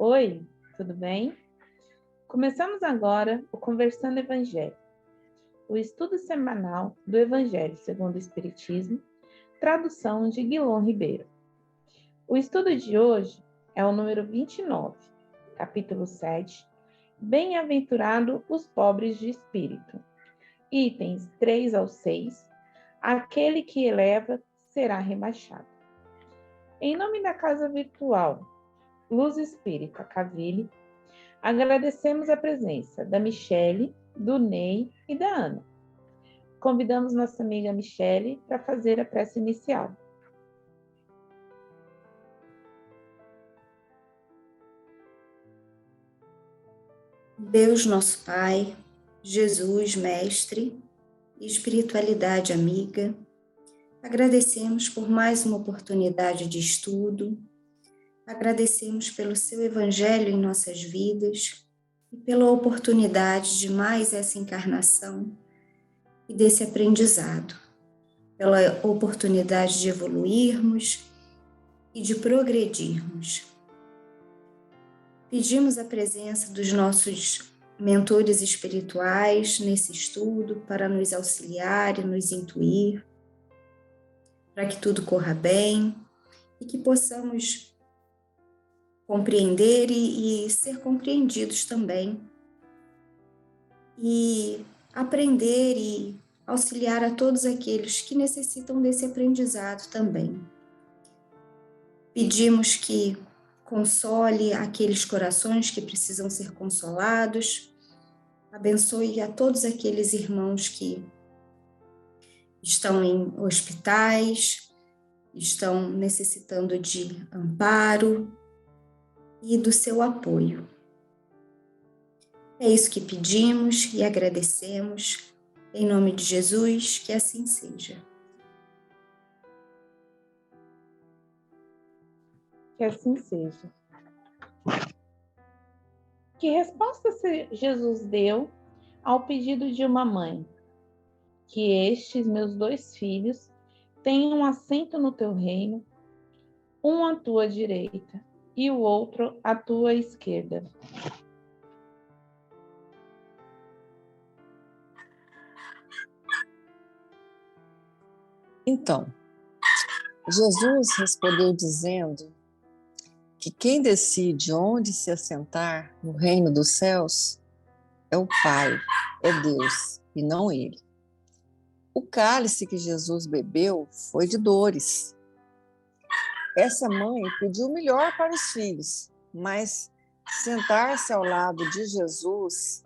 Oi, tudo bem? Começamos agora o Conversando Evangelho, o estudo semanal do Evangelho segundo o Espiritismo, tradução de Guilom Ribeiro. O estudo de hoje é o número 29, capítulo 7, Bem-aventurado os pobres de espírito. Itens 3 ao 6, aquele que eleva será rebaixado. Em nome da Casa Virtual Luz Espírita Caville, agradecemos a presença da Michele, do Ney e da Ana. Convidamos nossa amiga Michele para fazer a prece inicial. Deus nosso Pai, Jesus Mestre e espiritualidade amiga, agradecemos por mais uma oportunidade de estudo, agradecemos pelo seu Evangelho em nossas vidas e pela oportunidade de mais essa encarnação e desse aprendizado, pela oportunidade de evoluirmos e de progredirmos. Pedimos a presença dos nossos mentores espirituais nesse estudo para nos auxiliar e nos intuir, para que tudo corra bem e que possamos compreender e ser compreendidos também, e aprender e auxiliar a todos aqueles que necessitam desse aprendizado também. Pedimos que console aqueles corações que precisam ser consolados, abençoe a todos aqueles irmãos que estão em hospitais, estão necessitando de amparo e do seu apoio. É isso que pedimos e agradecemos, em nome de Jesus, que assim seja. Que assim seja. Que resposta Jesus deu ao pedido de uma mãe? Que estes meus 2 filhos tenham assento no teu reino, um à tua direita e o outro à tua esquerda. Então, Jesus respondeu dizendo que quem decide onde se assentar no reino dos céus é o Pai, é Deus, e não ele. O cálice que Jesus bebeu foi de dores. Essa mãe pediu o melhor para os filhos, mas sentar-se ao lado de Jesus,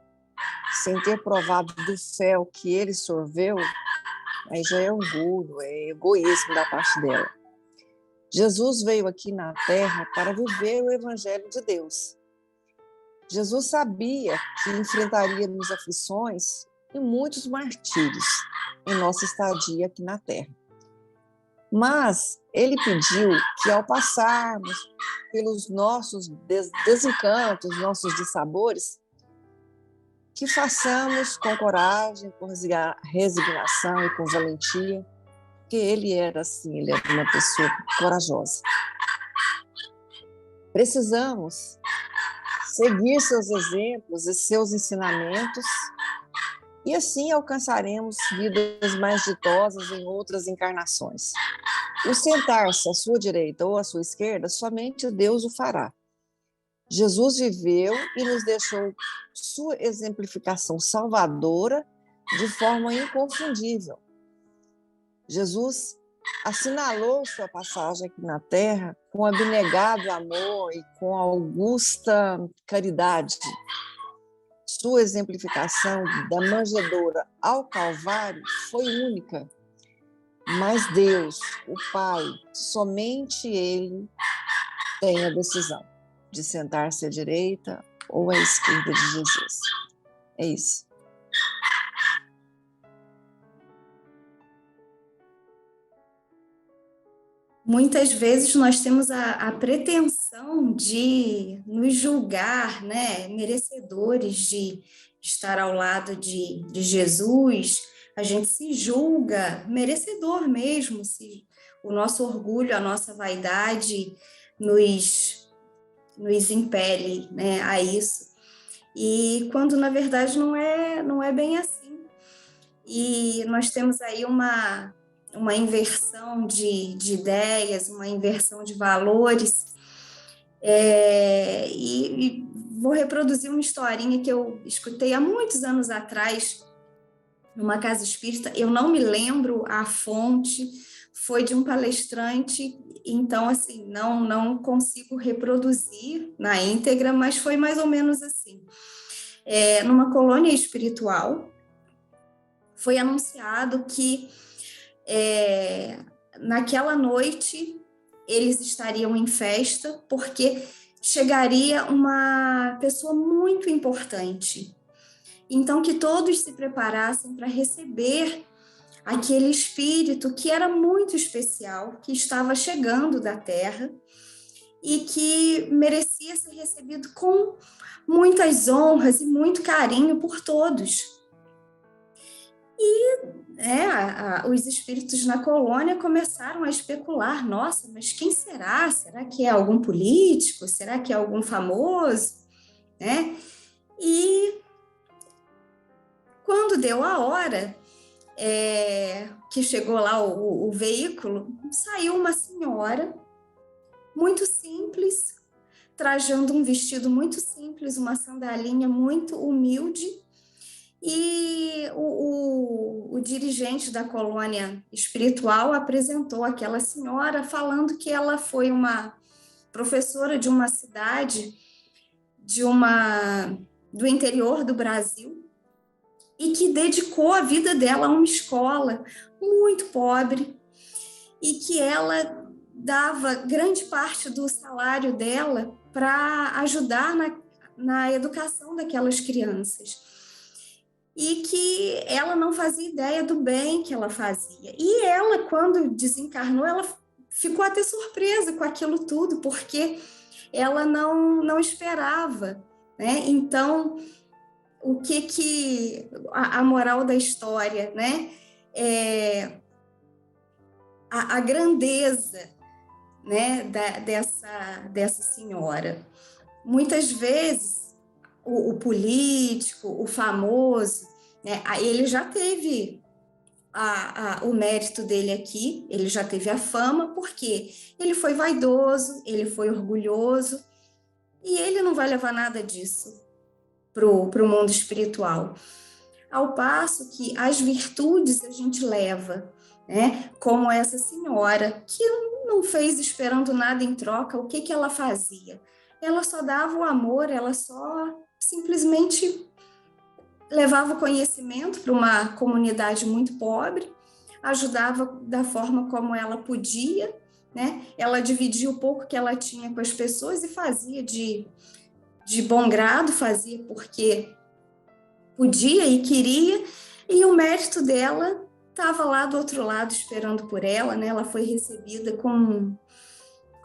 sem ter provado do fel que ele sorveu, aí já é orgulho, é egoísmo da parte dela. Jesus veio aqui na Terra para viver o Evangelho de Deus. Jesus sabia que enfrentaríamos aflições e muitos martírios em nossa estadia aqui na Terra. Mas ele pediu que, ao passarmos pelos nossos desencantos, nossos dissabores, que façamos com coragem, com resignação e com valentia, porque ele era assim, ele era uma pessoa corajosa. Precisamos seguir seus exemplos e seus ensinamentos e assim alcançaremos vidas mais ditosas em outras encarnações. O sentar-se à sua direita ou à sua esquerda, somente Deus o fará. Jesus viveu e nos deixou sua exemplificação salvadora de forma inconfundível. Jesus assinalou sua passagem aqui na Terra com abnegado amor e com augusta caridade. Sua exemplificação da manjedoura ao Calvário foi única, mas Deus, o Pai, somente Ele tem a decisão de sentar-se à direita ou à esquerda de Jesus. É isso. Muitas vezes nós temos a pretensão de nos julgar, né, merecedores de estar ao lado de Jesus. A gente se julga merecedor mesmo, se o nosso orgulho, a nossa vaidade nos nos impele, né, a isso. E quando, na verdade, não é bem assim. E nós temos aí uma inversão de ideias, uma inversão de valores. E vou reproduzir uma historinha que eu escutei há muitos anos atrás, numa casa espírita. Eu não me lembro a fonte, foi de um palestrante, então, assim, não consigo reproduzir na íntegra, mas foi mais ou menos assim. Numa colônia espiritual, foi anunciado que naquela noite eles estariam em festa, porque chegaria uma pessoa muito importante. Então, que todos se preparassem para receber aquele espírito que era muito especial, que estava chegando da Terra e que merecia ser recebido com muitas honras e muito carinho por todos. E os espíritos na colônia começaram a especular: nossa, mas quem será? Será que é algum político? Será que é algum famoso? Né? E quando deu a hora, que chegou lá o veículo, saiu uma senhora muito simples, trajando um vestido muito simples, uma sandalinha muito humilde, e o dirigente da colônia espiritual apresentou aquela senhora, falando que ela foi uma professora de uma cidade do interior do Brasil, e que dedicou a vida dela a uma escola muito pobre, e que ela dava grande parte do salário dela para ajudar na educação daquelas crianças. E que ela não fazia ideia do bem que ela fazia. E ela, quando desencarnou, ela ficou até surpresa com aquilo tudo, porque ela não esperava, né? Então, o que a moral da história, né? A grandeza, né, dessa senhora. Muitas vezes o político, o famoso, né, ele já teve o mérito dele aqui, ele já teve a fama, porque ele foi vaidoso, ele foi orgulhoso, e ele não vai levar nada disso para o mundo espiritual. Ao passo que as virtudes a gente leva, né? Como essa senhora, que não fez esperando nada em troca. O que ela fazia? Ela só dava o amor, ela só simplesmente levava o conhecimento para uma comunidade muito pobre, ajudava da forma como ela podia, né? Ela dividia o pouco que ela tinha com as pessoas e fazia de bom grado, fazia porque podia e queria, e o mérito dela estava lá do outro lado esperando por ela, né? Ela foi recebida com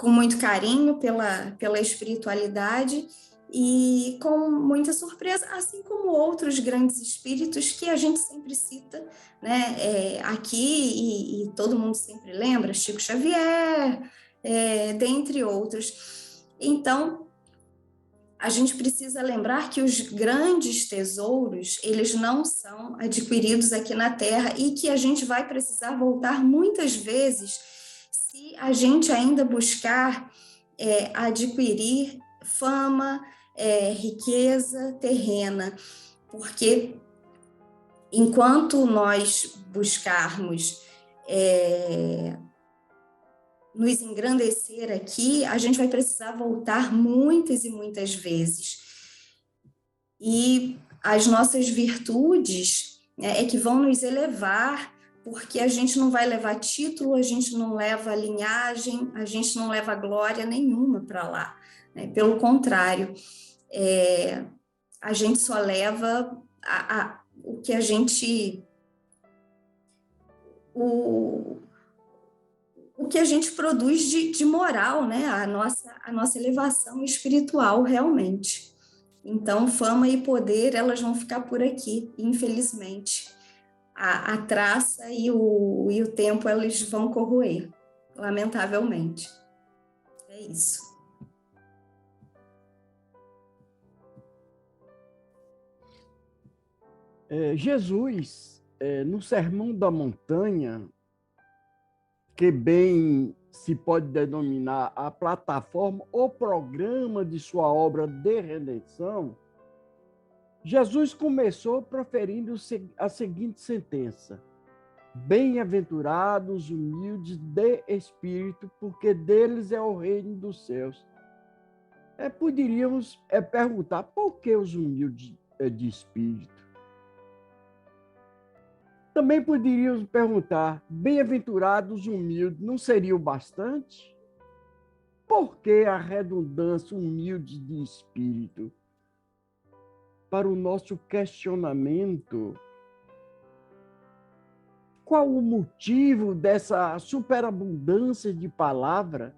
muito carinho pela espiritualidade e com muita surpresa, assim como outros grandes espíritos que a gente sempre cita, né? Aqui, e todo mundo sempre lembra, Chico Xavier, dentre outros. Então, a gente precisa lembrar que os grandes tesouros, eles não são adquiridos aqui na Terra, e que a gente vai precisar voltar muitas vezes se a gente ainda buscar adquirir fama, riqueza terrena, porque enquanto nós buscarmos nos engrandecer aqui, a gente vai precisar voltar muitas e muitas vezes. E as nossas virtudes, né, que vão nos elevar, porque a gente não vai levar título, a gente não leva linhagem, a gente não leva glória nenhuma para lá, né? Pelo contrário, a gente só leva o que a gente... o que a gente produz de moral, né? A nossa elevação espiritual, realmente. Então, fama e poder, elas vão ficar por aqui, infelizmente. A traça e o tempo, eles vão corroer, lamentavelmente. É isso. Jesus, no Sermão da Montanha, que bem se pode denominar a plataforma ou programa de sua obra de redenção, Jesus começou proferindo a seguinte sentença: bem-aventurados humildes de espírito, porque deles é o reino dos céus. Poderíamos perguntar, por que os humildes de espírito? Também poderíamos perguntar, bem-aventurados humildes, não seria o bastante? Por que a redundância humilde de espírito? Para o nosso questionamento, qual o motivo dessa superabundância de palavra?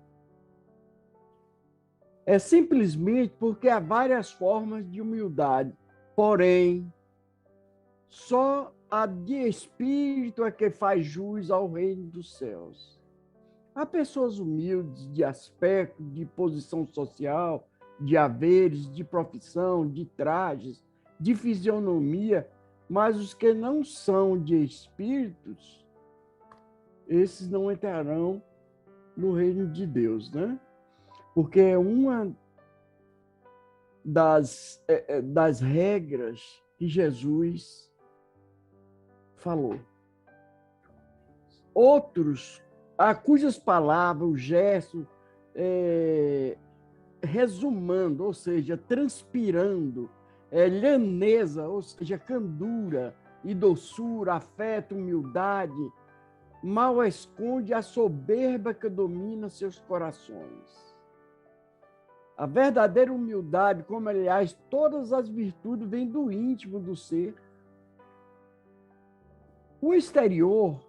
É simplesmente porque há várias formas de humildade, porém, só a de espírito é que faz jus ao reino dos céus. Há pessoas humildes de aspecto, de posição social, de haveres, de profissão, de trajes, de fisionomia, mas os que não são de espíritos, esses não entrarão no reino de Deus, né? Porque é uma das regras que Jesus falou. Outros, a cujas palavras, o gesto, resumando, ou seja, transpirando, lhaneza, ou seja, candura e doçura, afeto, humildade, mal esconde a soberba que domina seus corações. A verdadeira humildade, como aliás todas as virtudes, vem do íntimo do ser. O exterior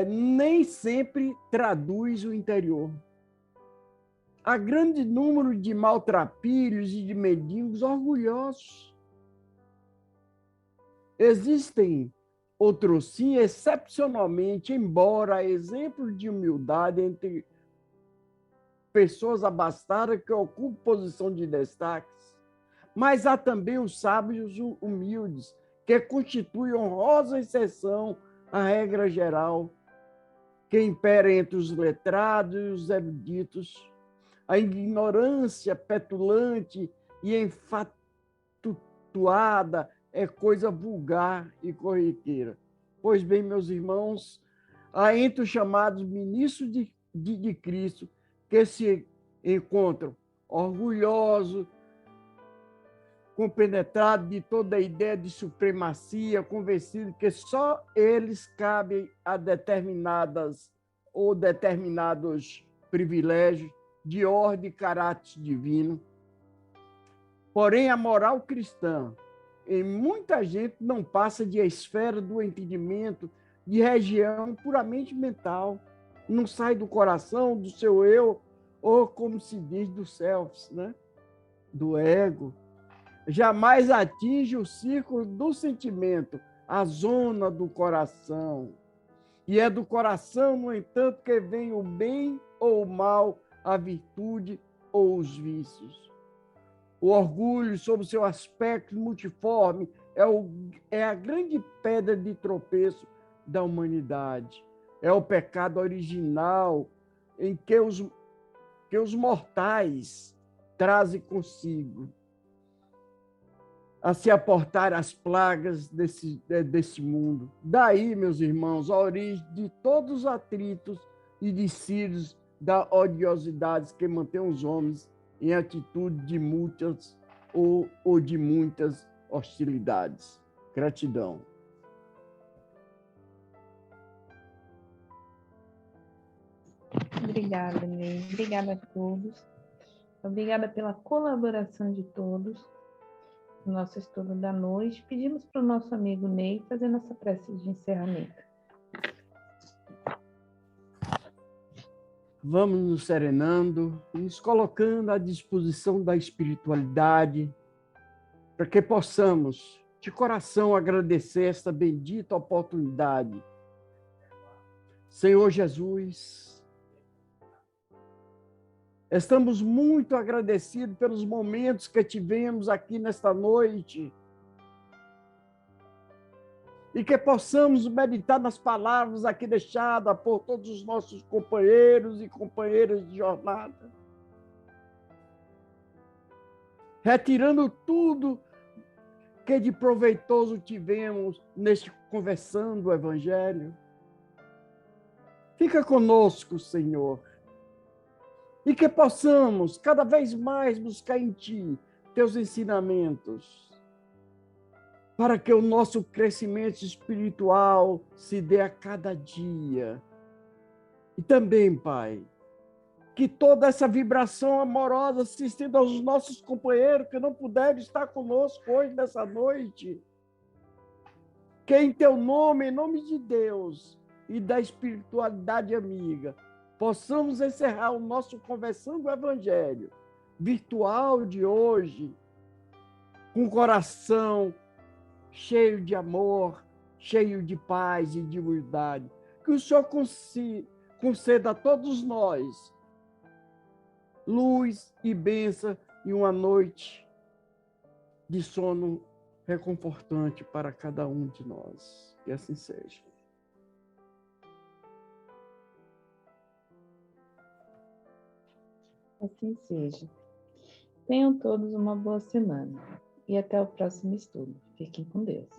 nem sempre traduz o interior. Há grande número de maltrapilhos e de mendigos orgulhosos. Existem outros sim, excepcionalmente, embora exemplos de humildade entre pessoas abastadas que ocupam posição de destaques, mas há também os sábios humildes, que constituem honrosa exceção à regra geral que impera entre os letrados e os eruditos. A ignorância petulante e enfatuada é coisa vulgar e corriqueira. Pois bem, meus irmãos, há entre os chamados ministros de Cristo que se encontram orgulhosos, compenetrados de toda a ideia de supremacia, convencidos que só eles cabem a determinados privilégios de ordem e caráter divino. Porém, a moral cristã em muita gente não passa de esfera do entendimento, de região puramente mental, não sai do coração, do seu eu, ou como se diz, do self, né? Do ego. Jamais atinge o círculo do sentimento, a zona do coração. E é do coração, no entanto, que vem o bem ou o mal, a virtude ou os vícios. O orgulho, sob seu aspecto multiforme, é a grande pedra de tropeço da humanidade. É o pecado original em que os mortais trazem consigo a se aportar as plagas desse mundo. Daí, meus irmãos, a origem de todos os atritos e dissídios da odiosidade que mantém os homens em atitude de muitas ou de muitas hostilidades. Gratidão. Obrigada, Ney. Obrigada a todos. Obrigada pela colaboração de todos no nosso estudo da noite. Pedimos para o nosso amigo Ney fazer nossa prece de encerramento. Vamos nos serenando, nos colocando à disposição da espiritualidade, para que possamos, de coração, agradecer esta bendita oportunidade. Senhor Jesus, Estamos muito agradecidos pelos momentos que tivemos aqui nesta noite. E que possamos meditar nas palavras aqui deixadas por todos os nossos companheiros e companheiras de jornada. Retirando tudo que de proveitoso tivemos neste conversando o Evangelho. Fica conosco, Senhor. E que possamos cada vez mais buscar em Ti Teus ensinamentos, para que o nosso crescimento espiritual se dê a cada dia. E também, Pai, que toda essa vibração amorosa se estenda aos nossos companheiros que não puderam estar conosco hoje, nessa noite. Que em Teu nome, em nome de Deus e da espiritualidade amiga, possamos encerrar o nosso Conversando o Evangelho virtual de hoje, com o coração cheio de amor, cheio de paz e de humildade. Que o Senhor conceda a todos nós luz e bênção e uma noite de sono reconfortante para cada um de nós. Que assim seja. Assim seja. Tenham todos uma boa semana e até o próximo estudo. Fiquem com Deus.